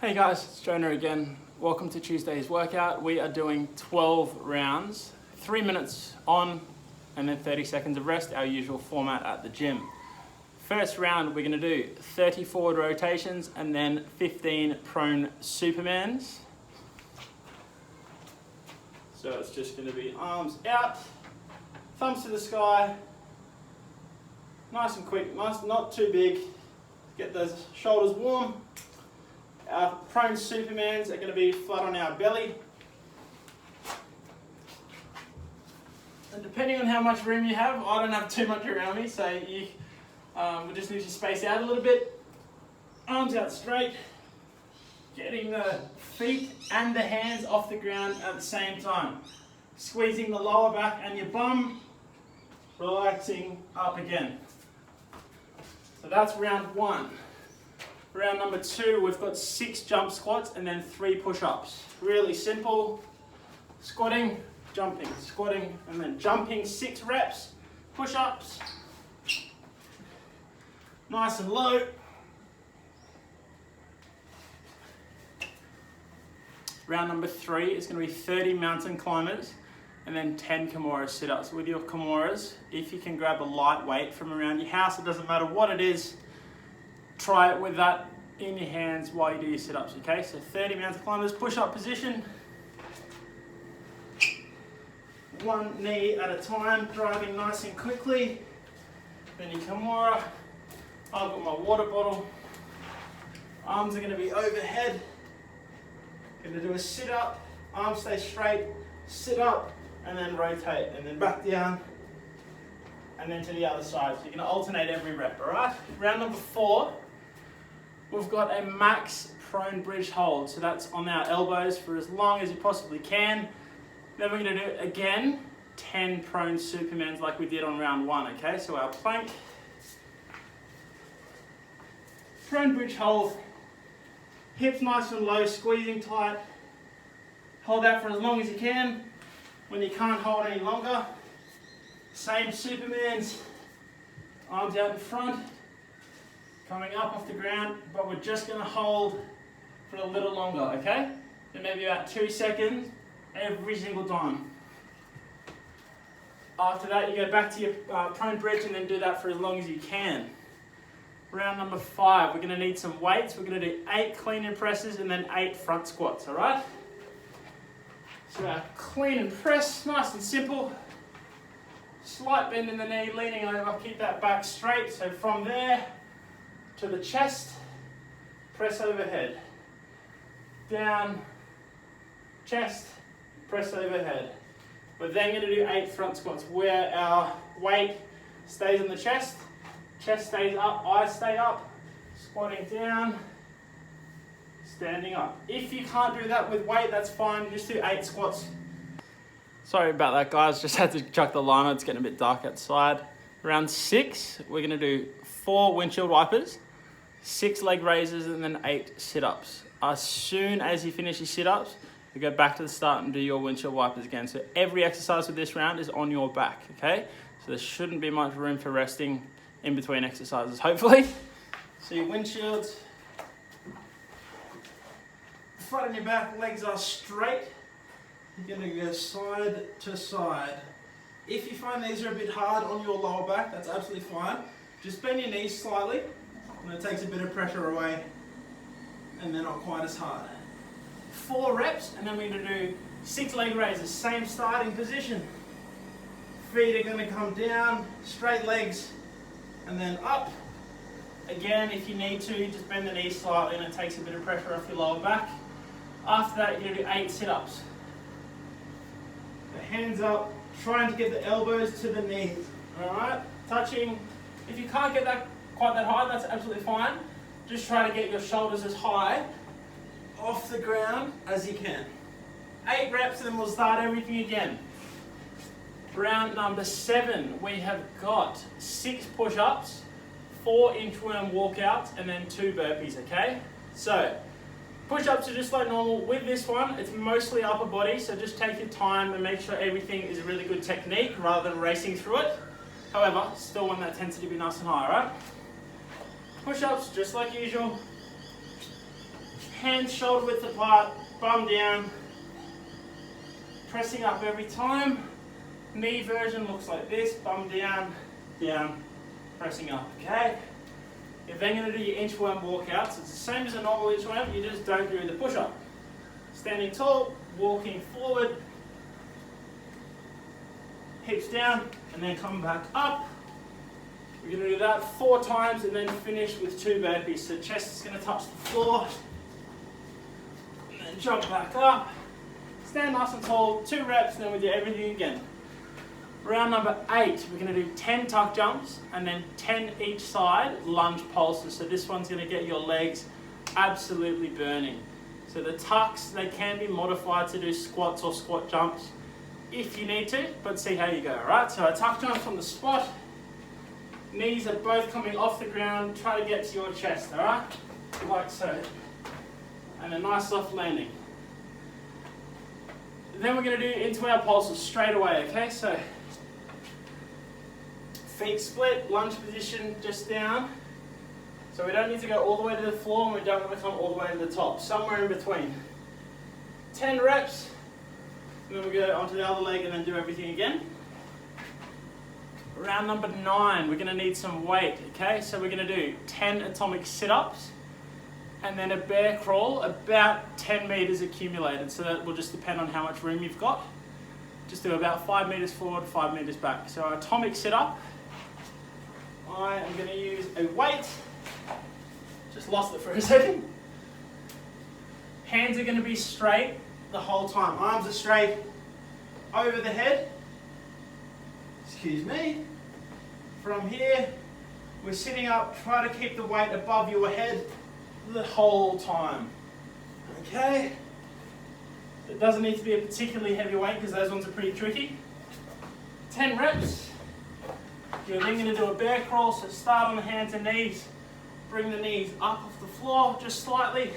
Hey guys, it's Jonah again. Welcome to Tuesday's workout. We are doing 12 rounds, 3 minutes on and then 30 seconds of rest, our usual format at the gym. First round, we're going to do 30 forward rotations and then 15 prone Supermans. So it's just going to be arms out, thumbs to the sky, nice and quick, nice, not too big. Get those shoulders warm. Our prone Supermans are going to be flat on our belly. And depending on how much room you have, I don't have too much around me, so you we just need to space out a little bit. Arms out straight. Getting the feet and the hands off the ground at the same time. Squeezing the lower back and your bum. Relaxing up again. So that's round one. Round number two, we've got 6 jump squats and then 3 push-ups. Really simple. Squatting, and then jumping, 6 reps. Push-ups. Nice and low. Round number 3 is going to be 30 mountain climbers and then 10 Kimura sit-ups. With your Kimuras, if you can grab a light weight from around your house, it doesn't matter what it is, try it with that in your hands while you do your sit-ups, okay? So 30 mountain climbers, push-up position. One knee at a time, driving nice and quickly. Then your Kimura. I've got my water bottle. Arms are going to be overhead. Going to do a sit-up, arms stay straight, sit up, and then rotate, and then back down, and then to the other side. So you're going to alternate every rep, all right? Round number 4, we've got a max prone bridge hold. So that's on our elbows for as long as you possibly can. Then we're going to do, again, 10 prone Supermans like we did on round 1, okay? So our plank, prone bridge hold, hips nice and low, squeezing tight. Hold that for as long as you can. When you can't hold any longer, same Supermans, arms out in front, coming up off the ground, but we're just going to hold for a little longer, okay? So maybe about 2 seconds every single time. After that, you go back to your prone bridge and then do that for as long as you can. Round number 5, we're going to need some weights. We're going to do 8 clean and presses and then 8 front squats, all right? So our clean and press, nice and simple. Slight bend in the knee, leaning over, keep that back straight. So from there to the chest, press overhead. Down, chest, press overhead. We're then going to do 8 front squats where our weight stays on the chest. Chest stays up, eyes stay up, squatting down, standing up. If you can't do that with weight, that's fine, just do 8 squats. Sorry about that, guys, just had to chuck the line, it's getting a bit dark outside. Round 6, we're going to do 4 windshield wipers, 6 leg raises, and then 8 sit-ups. As soon as you finish your sit-ups, you go back to the start and do your windshield wipers again. So every exercise with this round is on your back, okay? So there shouldn't be much room for resting in between exercises, hopefully. So your windshields, flat on your back, legs are straight. You're going to go side to side. If you find these are a bit hard on your lower back, that's absolutely fine. Just bend your knees slightly, and it takes a bit of pressure away, and they're not quite as hard. 4 reps, and then we're going to do 6 leg raises, same starting position. Feet are going to come down, straight legs, and then up. Again, if you need to, just bend the knees slightly and it takes a bit of pressure off your lower back. After that, you're going to do 8 sit-ups. The hands up, trying to get the elbows to the knees. Alright? Touching. If you can't get that quite that high, that's absolutely fine. Just try to get your shoulders as high off the ground as you can. 8 reps and then we'll start everything again. Round number 7, we have got 6 push-ups, 4 inchworm walkouts, and then 2 burpees, okay? So, push-ups are just like normal. With this one, it's mostly upper body, so just take your time and make sure everything is a really good technique rather than racing through it. However, still one that tends to be nice and high, right? Push-ups, just like usual. Hands shoulder width apart, bum down, pressing up every time. Knee version looks like this, bum down, down, pressing up, okay? You're then going to do your inchworm walkouts. It's the same as a normal inchworm, you just don't do the push-up. Standing tall, walking forward, hips down, and then come back up. We're going to do that 4 times and then finish with 2 burpees. So chest is going to touch the floor, and then jump back up. Stand nice and tall, 2 reps, and then we do everything again. Round number 8, we're going to do 10 tuck jumps and then 10 each side lunge pulses. So this one's going to get your legs absolutely burning. So the tucks, they can be modified to do squats or squat jumps if you need to, but see how you go, alright? So a tuck jump from the spot, knees are both coming off the ground, try to get to your chest, alright? Like so. And a nice soft landing. Then we're going to do into our pulses straight away, okay? So feet split, lunge position just down. So we don't need to go all the way to the floor and we don't want to come all the way to the top. Somewhere in between. 10 reps. And then we go onto the other leg and then do everything again. Round number 9, we're going to need some weight, okay? So we're going to do 10 atomic sit-ups and then a bear crawl, about 10 meters accumulated. So that will just depend on how much room you've got. Just do about 5 meters forward, 5 meters back. So our atomic sit-up, I am going to use a weight. Just lost it for a second. Hands are going to be straight the whole time. Arms are straight over the head. Excuse me. From here, we're sitting up. Try to keep the weight above your head the whole time. Okay? It doesn't need to be a particularly heavy weight because those ones are pretty tricky. 10 reps. You're then going to do a bear crawl, so start on the hands and knees. Bring the knees up off the floor just slightly.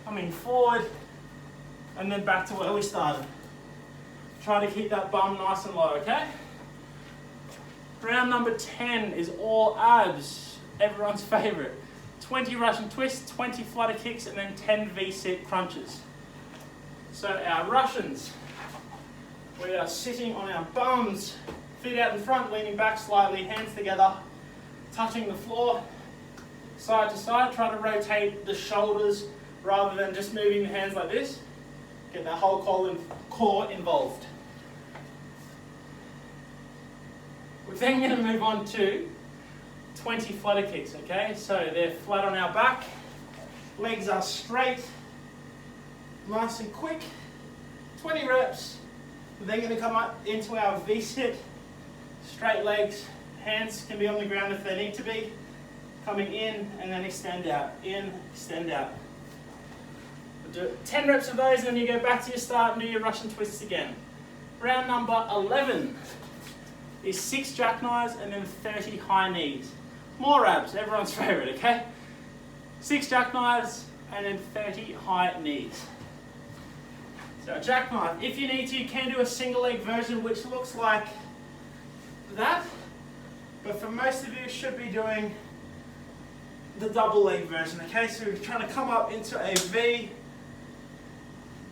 Coming forward. And then back to where we started. Try to keep that bum nice and low, okay? Round number 10 is all abs. Everyone's favorite. 20 Russian twists, 20 flutter kicks, and then 10 V-sit crunches. So our Russians, we are sitting on our bums, feet out in front, leaning back slightly, hands together, touching the floor, side to side. Try to rotate the shoulders rather than just moving the hands like this. Get that whole core involved. We're then going to move on to 20 flutter kicks, okay? So they're flat on our back, legs are straight, nice and quick. 20 reps. We're then going to come up into our V-sit, straight legs, hands can be on the ground if they need to be, coming in and then extend out, in, extend out. We'll do 10 reps of those and then you go back to your start and do your Russian twists again. Round number 11 is 6 jackknives and then 30 high knees. More abs, everyone's favorite, okay? 6 jackknives and then 30 high knees. So a jackknife, if you need to, you can do a single leg version which looks like that, but for most of you should be doing the double leg version, okay? So we're trying to come up into a V,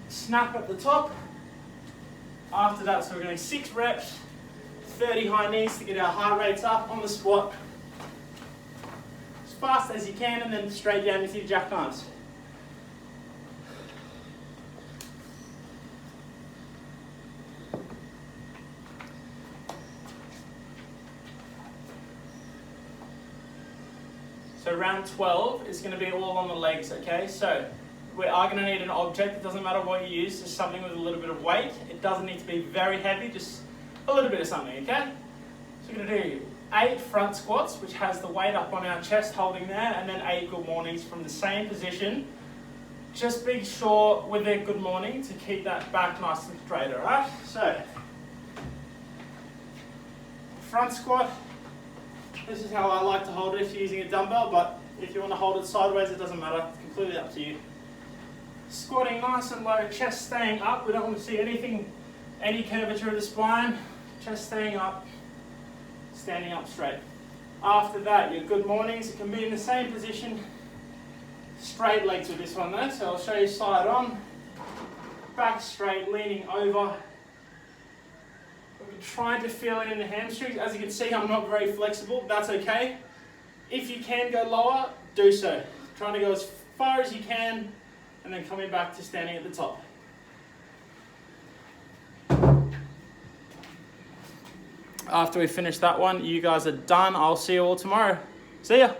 snap at the top. After that, so we're going 6 reps, 30 high knees to get our heart rates up on the squat. As fast as you can and then straight down into your jackknives. So round 12 is going to be all on the legs, okay? So we are going to need an object. It doesn't matter what you use, just something with a little bit of weight. It doesn't need to be very heavy, just a little bit of something, okay? So we're going to do 8 front squats, which has the weight up on our chest holding there, and then 8 good mornings from the same position. Just be sure with their good morning to keep that back nice and straight, alright? So, front squat. This is how I like to hold it if you're using a dumbbell, but if you want to hold it sideways, it doesn't matter. It's completely up to you. Squatting nice and low, chest staying up. We don't want to see anything, any curvature of the spine. Chest staying up, standing up straight. After that, your good mornings, it can be in the same position. straight legs with this one though, so I'll show you side on, back straight, leaning over. I'm trying to feel it in the hamstrings. As you can see, I'm not very flexible. That's okay. If you can go lower, do so. Trying to go as far as you can, and then coming back to standing at the top. After we finish that one, you guys are done. I'll see you all tomorrow. See ya.